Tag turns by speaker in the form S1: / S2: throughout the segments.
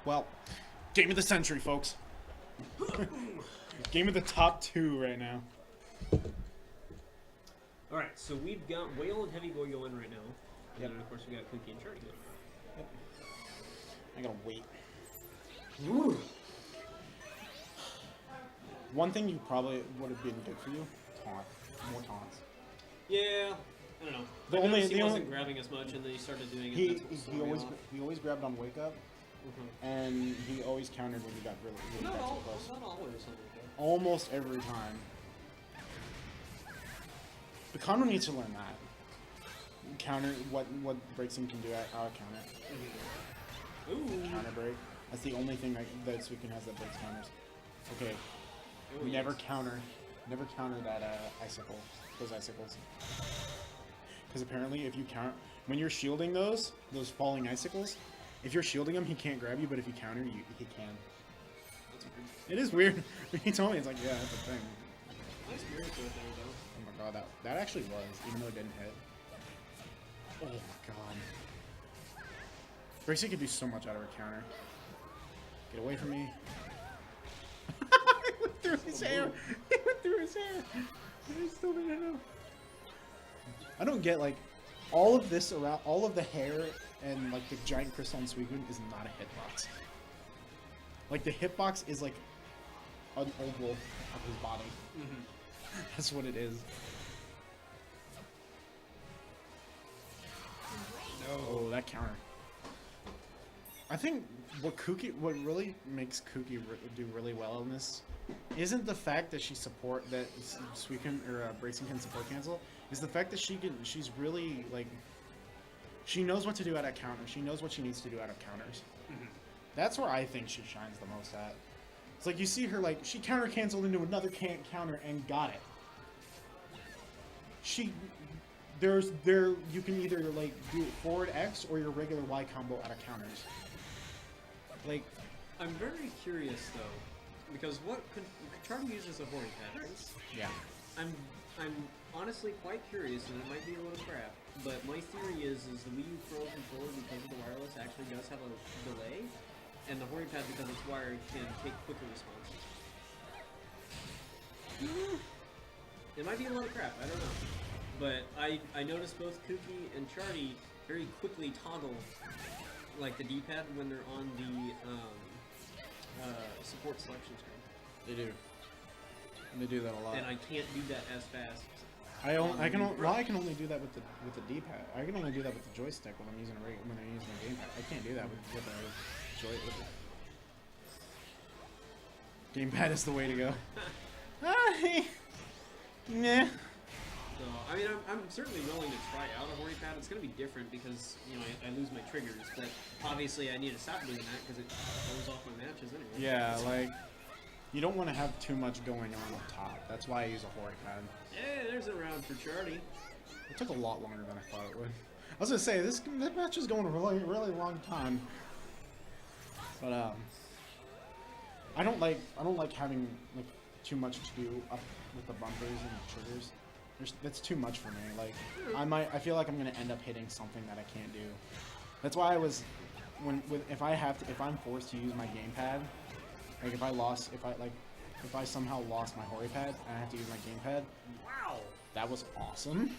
S1: Well, game of the century, folks. Game of the top 2 right now.
S2: Alright, so we've got Whale and Heavy Boy going right now. And
S1: Yep.
S2: then, of course, we got Kukkii and Chardy going.
S1: Yep. I gotta wait.
S2: Ooh.
S1: One thing you probably would have been good for you, taunt. More taunts.
S2: Yeah, I don't know.
S1: The
S2: I
S1: only-
S2: noticed he
S1: the
S2: wasn't
S1: only-
S2: grabbing as much, and then he started doing it.
S1: He
S2: and that's what threw me
S1: he always grabbed on wake up,
S2: off.
S1: and he always countered when you got really
S2: Not,
S1: got too
S2: all,
S1: close.
S2: not always. Something like
S1: Almost every time. The Kondo needs to learn that. Counter what Braxien can do out of counter.
S2: that. Ooh.
S1: Counter break. That's the only thing that Suicune has that breaks counters. Okay.
S2: Oh,
S1: Never
S2: yes.
S1: counter that icicle. Those icicles. Because apparently if you count when you're shielding those falling icicles, if you're shielding him he can't grab you, but if you counter he can.
S2: That's weird.
S1: It is weird. He told me it's like, yeah, that's a thing.
S2: Nice spirit to it there, though.
S1: Oh my god, that actually was, even though it didn't hit. Oh my god. Braxien could do so much out of a counter. Get away from me. He went through his hair. He went through his hair. I still didn't know. I don't get, like, all of this around, all of the hair and, like, the giant crystal on Suicune is not a hitbox. Like, the hitbox is, like, an oval of his body. That's what it is. Oh, that counter. I think what really makes Kukkii do really well in this isn't the fact that Suicune or Braxien can support cancel. Is the fact that she's really like she knows what to do out of counter. She knows what she needs to do out of counters. That's where I think she shines the most at. It's like you see her like she counter canceled into another counter and got it. You can either like do forward X or your regular Y combo out of counters. Like,
S2: I'm very curious though, because Chardy uses a Hori pad, right?
S1: yeah.
S2: I'm honestly quite curious, and it might be a little crap, but my theory is the Wii U Pro controller, because of the wireless, actually does have a delay, and the Hori pad, because it's wired, can take quicker responses. It might be a lot of crap, I don't know. But I noticed both Kukkii and Chardy very quickly toggle like the D-pad when they're on the support selection screen.
S1: They do. And they do that a lot.
S2: And I can't do that as fast.
S1: I can only do that with the D-pad. I can only do that with the joystick when I'm using a gamepad. I can't do that with a joystick. Gamepad is the way to go. Nah.
S2: So, I mean, I'm certainly willing to try out a Hori pad. It's going to be different because, you know, I lose my triggers, but obviously I need to stop doing that because it throws off my matches anyway.
S1: Yeah, like, you don't want to have too much going on up top. That's why I use a Hori pad.
S2: Yeah, there's a round for Chardy.
S1: It took a lot longer than I thought it would. I was gonna say this match is going a really long time. But I don't like having like too much to do up with the bumpers and the triggers. That's too much for me. Like I feel like I'm gonna end up hitting something that I can't do. That's why I was if I'm forced to use my gamepad, like if I somehow lost my Hori pad and I have to use my gamepad.
S2: Wow,
S1: that was awesome.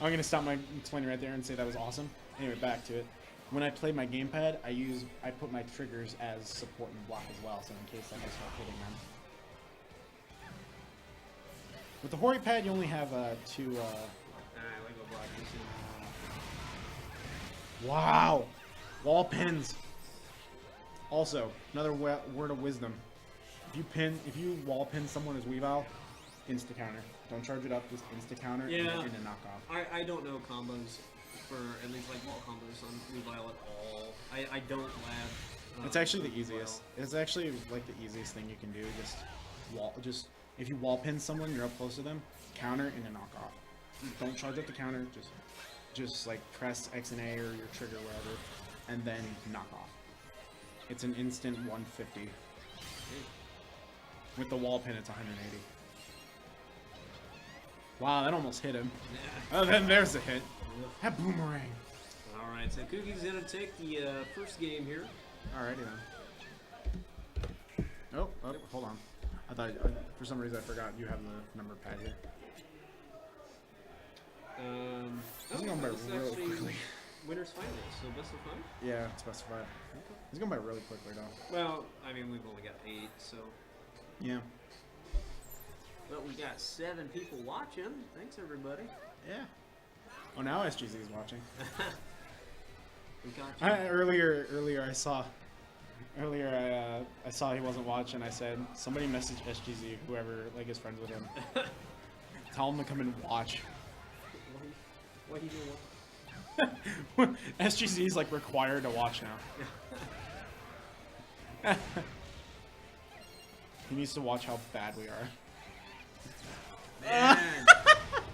S1: I'm gonna stop my explaining right there and say that was awesome. Anyway, back to it. When I play my gamepad, I put my triggers as support and block as well, so in case I start hitting them. With the Hori pad, you only have two. Wow, wall pins. Also, another word of wisdom: if you wall pin someone as Weavile, insta counter. Don't charge it up, just insta counter and a knockoff.
S2: I don't know combos for at least like wall combos on Weavile at all. I don't lab.
S1: It's actually the easiest. It's actually like the easiest thing you can do. Just if you wall pin someone, you're up close to them, counter and a knockoff. Don't charge up the counter. Just like press X and A or your trigger wherever, and then knock off. It's an instant 150. With the wall pin, it's 180. Wow, that almost hit him. Oh, then there's a hit. That boomerang.
S2: Alright, so Kukkie's going to take the first game here.
S1: Alrighty then. Oh, hold on. I thought for some reason I forgot you have the number pad here.
S2: This
S1: is going by
S2: this is
S1: really
S2: actually
S1: quickly.
S2: Winners finals, so best of 5.
S1: Yeah, it's best of 5. It's going by really quickly though.
S2: Well, I mean, we've only got 8, so.
S1: Yeah.
S2: But we got 7 people watching. Thanks, everybody.
S1: Yeah. Oh, now SGZ is watching.
S2: We got you.
S1: Earlier I saw he wasn't watching. I said somebody message SGZ, whoever like is friends with him. Tell him to come and watch.
S2: What do you do?
S1: SGZ is like required to watch now. He needs to watch how bad we are.
S2: Man,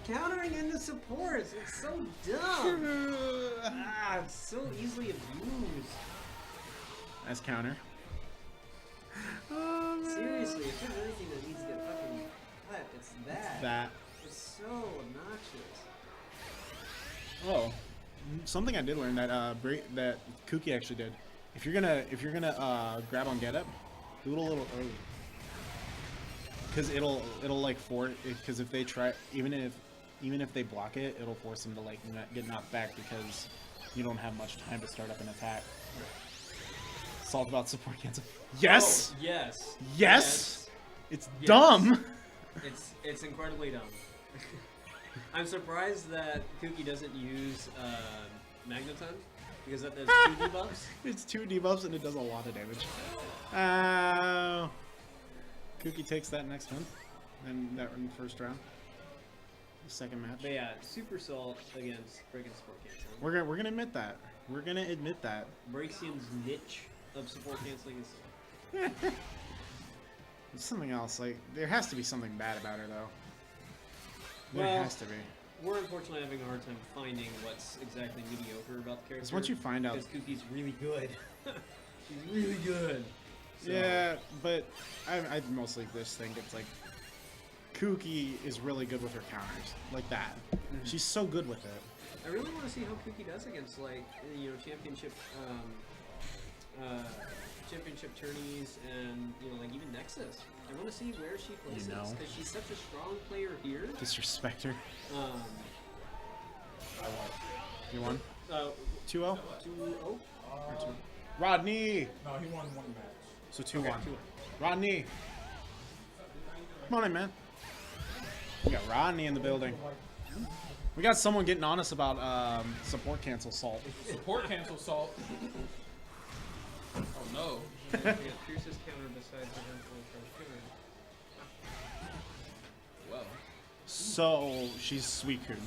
S2: countering into supports, it's so dumb. It's so easily abused.
S1: As counter. Oh, man.
S2: Seriously, if there's anything that needs to get fucking cut, it's that.
S1: It's that.
S2: It's so obnoxious.
S1: Oh, something I did learn that that Kukkii actually did. If you're gonna grab on get up, do it a little early. Because it'll like because if they try even if they block it, it'll force them to like get knocked back because you don't have much time to start up an attack. It's all about support cancel. Yes.
S2: Oh, yes.
S1: Yes. It's dumb.
S2: It's incredibly dumb. I'm surprised that Kukkii doesn't use Magneton because that does 2 debuffs.
S1: It's 2 debuffs and it does a lot of damage. Kukkii takes that next one, and that in the first round. The second match.
S2: But yeah, Super Salt against friggin' support cancel.
S1: We're gonna admit that. We're gonna admit that.
S2: Braxien's niche of support canceling is.
S1: There's something else. Like there has to be something bad about her though. There has to be.
S2: We're unfortunately having a hard time finding what's exactly mediocre about the character.
S1: Because once you find out,
S2: because Kukii's really good. She's really good. So.
S1: Yeah, but I mostly just think it's like Kukkii is really good with her counters, like that. Mm-hmm. She's so good with it.
S2: I really want to see how Kukkii does against like championship tourneys and like even Nexus. I want to see where she places because she's such a strong player here.
S1: Disrespect her.
S2: I won.
S1: You won? 2-0?
S2: 2-0.
S1: Rodney.
S3: No, he won 1 match.
S1: So 2-1. Rodney. Come on in, man. We got Rodney in the building. We got someone getting on us about support cancel salt.
S3: Support cancel salt. Oh no.
S2: Yeah, Pierce's counter besides the handful of
S3: Well.
S1: So she's Suicune.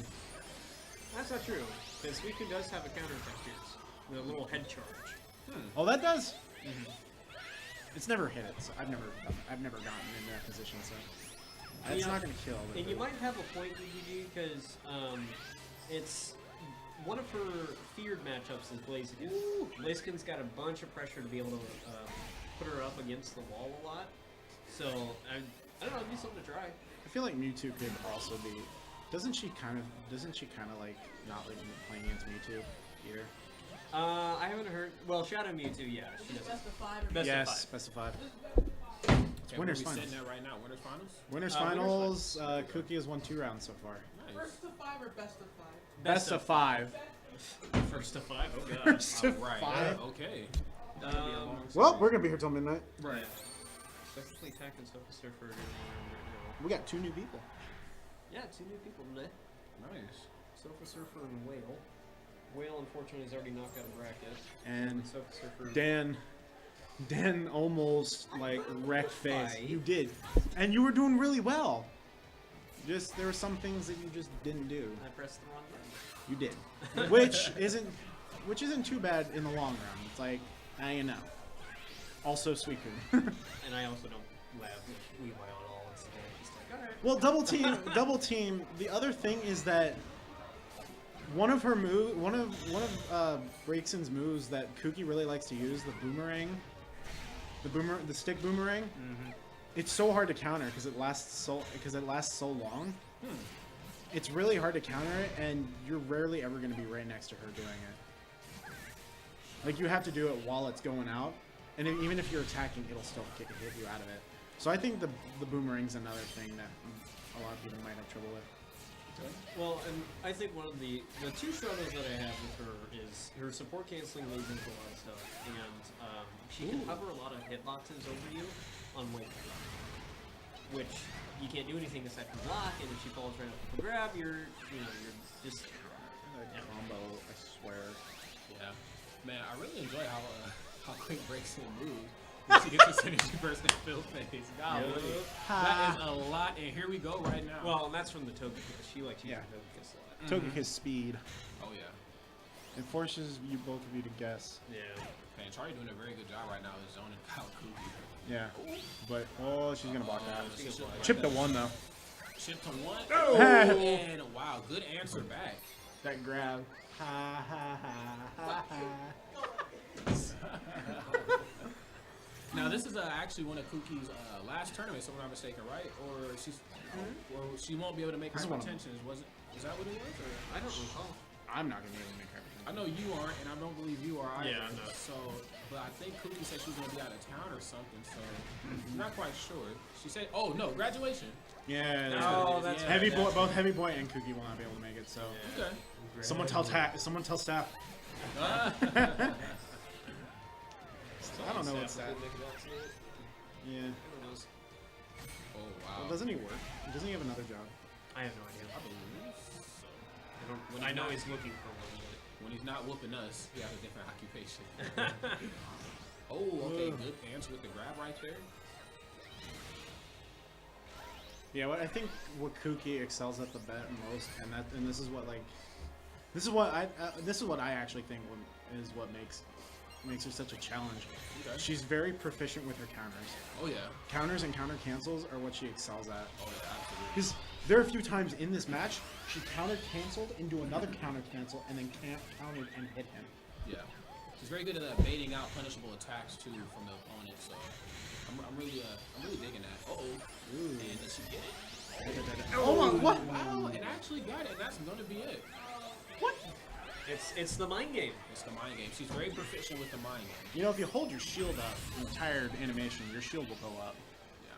S2: That's not true. Because Suicune does have a counter attack Pierce with a little head charge.
S1: Oh, that does. Mm-hmm. It's never hit it. So I've never gotten in that position. So it's not gonna kill.
S2: And you might have a point, DGG, because it's one of her feared matchups is Blaziken. Blaziken's got a bunch of pressure to be able to put her up against the wall a lot. So I don't know, it'd be something to try.
S1: I feel like Mewtwo could also be. Doesn't she kind of like not like playing against Mewtwo either?
S2: I haven't heard. Well, Shadow Mewtwo, yeah. She does.
S4: Best of 5 or
S1: Yes, best of 5. It's winners finals.
S3: Sitting there right now. Winners finals.
S1: Winners finals. Kukkii has won 2 rounds so far.
S3: Nice.
S4: First of 5 or best of 5?
S1: Best of 5.
S2: First to 5. Oh god.
S1: First of
S3: Right.
S1: 5.
S3: Okay.
S1: Well, we're gonna be here till midnight.
S2: Right. Especially Tack and Sofa Surfer right now.
S1: We got 2 new people.
S2: Yeah, 2 new people today.
S3: Nice.
S2: Sofa Surfer and Whale. Whale, unfortunately, is already knocked out of bracket.
S1: And
S2: Sofa Surfer.
S1: Dan almost like wrecked face.
S2: Fight.
S1: You did, and you were doing really well. Just there were some things that you just didn't do.
S2: I pressed the wrong button.
S1: You did, which isn't too bad in the long run. It's like Also, Suicune.
S2: And I also don't laugh with Levi at all. It's just like, alright.
S1: Well, double team. The other thing is that one of Braxien's moves that Kukkii really likes to use, the boomerang, the stick boomerang.
S2: Mm-hmm.
S1: It's so hard to counter because it lasts so long. It's really hard to counter it, and you're rarely ever going to be right next to her doing it. Like you have to do it while it's going out, and even if you're attacking, it'll still hit you out of it. So I think the boomerang's another thing that a lot of people might have trouble with.
S2: Well, and I think one of the two struggles that I have with her is her support canceling leads into a lot of stuff, and she can cover a lot of hitboxes over you on Wake, which you can't do anything to second block, and if she falls right up the grab, you're just
S1: Combo, I swear.
S3: Yeah. Man, I really enjoy how quick Braxien moves. When she gets to finish first in Phil face. Golly. That is a lot, and here we go right now.
S2: well, and that's from the Togekiss. She likes using Togekiss a lot.
S1: Togekiss speed.
S3: Oh, yeah.
S1: It forces you both of you to guess.
S2: Yeah.
S3: Man, Chardy doing a very good job right now with zoning out Kukkii.
S1: Yeah. But, she's going to block that.
S3: She's gonna block
S1: Chip
S3: that.
S1: to 1, though.
S3: Chip to 1.
S1: Oh!
S3: And wow, good answer back.
S1: That grab. Ha, ha, ha, ha, ha.
S3: Now this is actually one of Kukkie's last tournaments, if I'm not mistaken, right? Or she won't be able to make
S1: This is one of
S3: hypertension. Is that what it was? Or?
S2: I don't recall.
S1: I'm not going to be able to make hypertension.
S3: I know you aren't, and I don't believe you are either.
S2: Yeah, I'm not.
S3: So, but I think Kukkii said she was going to be out of town or something. So, I'm not quite sure. She said, "Oh no, graduation."
S1: Yeah,
S2: Oh, that's
S3: Yeah.
S1: Heavy boy, both Heavy Boy and Kukkii will not be able to make it, so.
S3: Okay.
S1: Someone tell staff. I don't know what's that. Yeah.
S3: Oh wow.
S1: Well, doesn't he work? Doesn't he have another job?
S2: I have no idea.
S3: I believe so.
S2: I know he's looking for one.
S3: When he's not whooping us, he has a different occupation. Oh, okay, good answer with the grab right there.
S1: Yeah, I think what Kukkii excels at the most, and this is what I actually think is what makes her such a challenge.
S3: Okay.
S1: She's very proficient with her counters.
S3: Oh yeah.
S1: Counters and counter cancels are what she excels at.
S3: Oh yeah, absolutely.
S1: Because there are a few times in this match she counter canceled into another counter cancel and then countered and hit him.
S3: Yeah. She's very good at baiting out punishable attacks too from the opponent. So I'm really digging that. Uh oh. And does she get it?
S1: Oh my, what?
S3: Wow, and actually got it. And that's gonna be it.
S1: What?
S2: It's the mind game.
S3: It's the mind game. She's very proficient with the mind game.
S1: You know, if you hold your shield up in entire animation, your shield will go up.
S3: Yeah.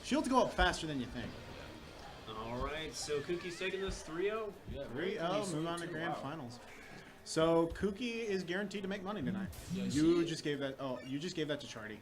S1: Shields go up faster than you think.
S2: All right, so Kukkie's taking this 3-0.
S3: Yeah.
S1: 3-0, move on to grand finals. So Kukkii is guaranteed to make money tonight.
S3: Yeah,
S1: You just gave that to Chardy.